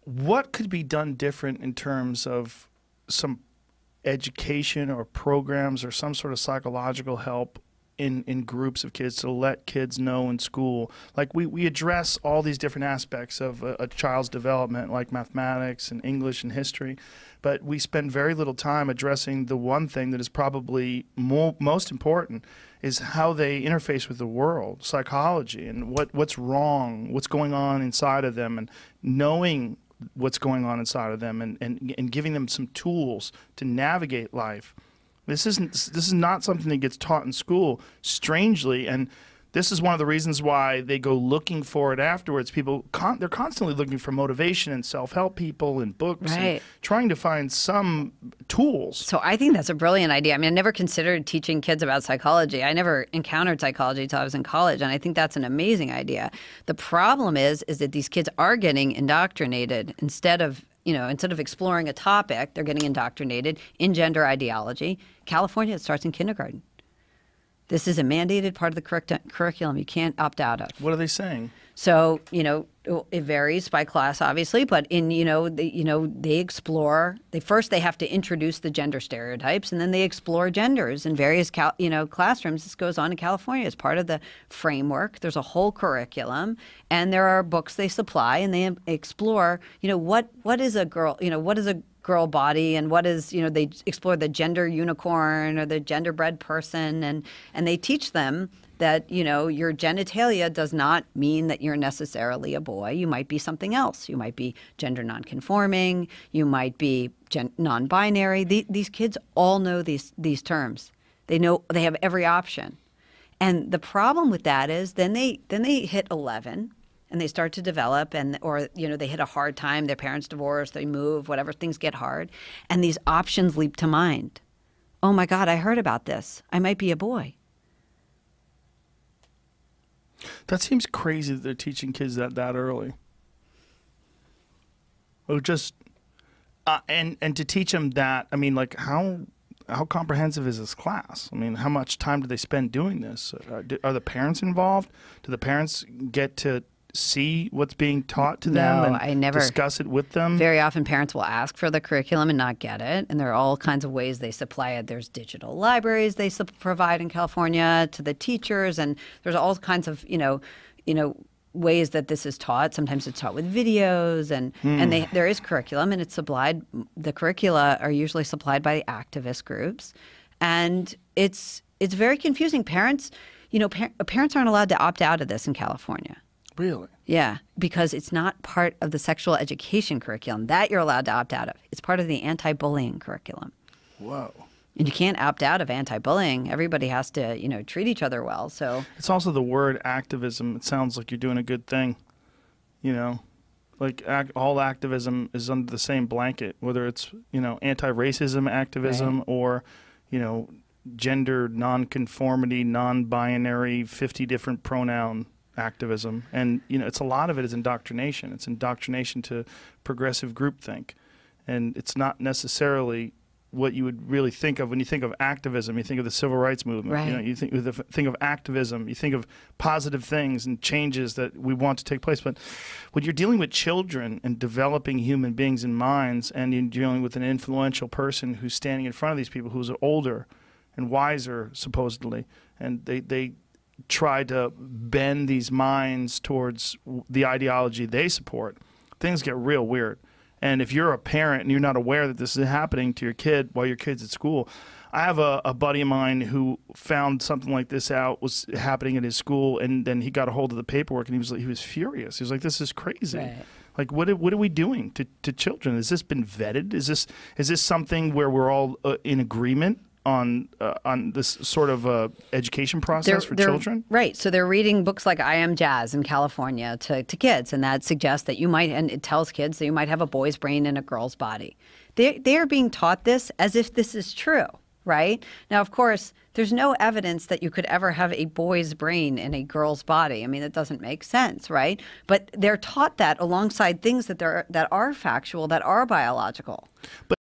what could be done different in terms of some education or programs or some sort of psychological help in groups of kids to let kids know in school? Like we address all these different aspects of a child's development, like mathematics and English and history, but we spend very little time addressing the one thing that is probably most important, is how they interface with the world, psychology, and what's wrong, what's going on inside of them, and knowing what's going on inside of them, and giving them some tools to navigate life. This is not something that gets taught in school, strangely, and this is one of the reasons why they go looking for it afterwards. People, they're constantly looking for motivation and self-help people and books, right, and trying to find some tools. So I think that's a brilliant idea. I mean, I never considered teaching kids about psychology. I never encountered psychology until I was in college, and I think that's an amazing idea. The problem is that these kids are getting indoctrinated instead of exploring a topic. They're getting indoctrinated in gender ideology. California, it starts in kindergarten. This is a mandated part of the curriculum you can't opt out of. What are they saying? So, it varies by class, obviously, but they explore. First they have to introduce the gender stereotypes, and then they explore genders in various classrooms. This goes on in California as part of the framework. There's a whole curriculum, and there are books they supply, and they explore. What is a girl? What is a girl body, and what is, they explore the gender unicorn or the genderbread person, and they teach them that, your genitalia does not mean that you're necessarily a boy. You might be something else. You might be gender nonconforming. You might be non-binary. These kids all know these terms. They know, they have every option. And the problem with that is then they hit 11 and they start to develop, or they hit a hard time. Their parents divorce, they move, whatever, things get hard, and these options leap to mind. Oh my God, I heard about this. I might be a boy. That seems crazy that they're teaching kids that early. Or just and to teach them that, I mean, like how comprehensive is this class? I mean, how much time do they spend doing this? Are the parents involved? Do the parents get to see what's being taught to them and discuss it with them? Very often parents will ask for the curriculum and not get it, and there are all kinds of ways they supply it. There's digital libraries they provide in California to the teachers, and there's all kinds of ways that this is taught. Sometimes it's taught with videos, and there is curriculum, and it's supplied. The curricula are usually supplied by activist groups, and it's very confusing. Parents aren't allowed to opt out of this in California. Really? Yeah, because it's not part of the sexual education curriculum. That you're allowed to opt out of. It's part of the anti-bullying curriculum. Whoa. And you can't opt out of anti-bullying. Everybody has to, treat each other well. So it's also the word activism. It sounds like you're doing a good thing. Like all activism is under the same blanket, whether it's, anti-racism activism, right, or, gender nonconformity, non-binary, 50 different pronoun activism. And it's a lot of it is indoctrination. It's indoctrination to progressive groupthink, and it's not necessarily what you would really think of when you think of activism. You think of the civil rights movement. Right. You think of activism. You think of positive things and changes that we want to take place. But when you're dealing with children and developing human beings and minds, and you're dealing with an influential person who's standing in front of these people who's older and wiser, supposedly, and they try to bend these minds towards the ideology they support, things get real weird. And if you're a parent and you're not aware that this is happening to your kid while your kid's at school, I have a buddy of mine who found something like this out was happening at his school, and then he got a hold of the paperwork, and he was furious. He was like, "This is crazy. Right. Like, what are we doing to children? Has this been vetted? Is this something where we're all in agreement on this sort of education process for children?" Right. So they're reading books like I Am Jazz in California to kids, and that suggests that you might, and it tells kids that you might have a boy's brain in a girl's body. They are being taught this as if this is true, right? Now, of course, there's no evidence that you could ever have a boy's brain in a girl's body. I mean, that doesn't make sense, right? But they're taught that alongside things that are factual, that are biological.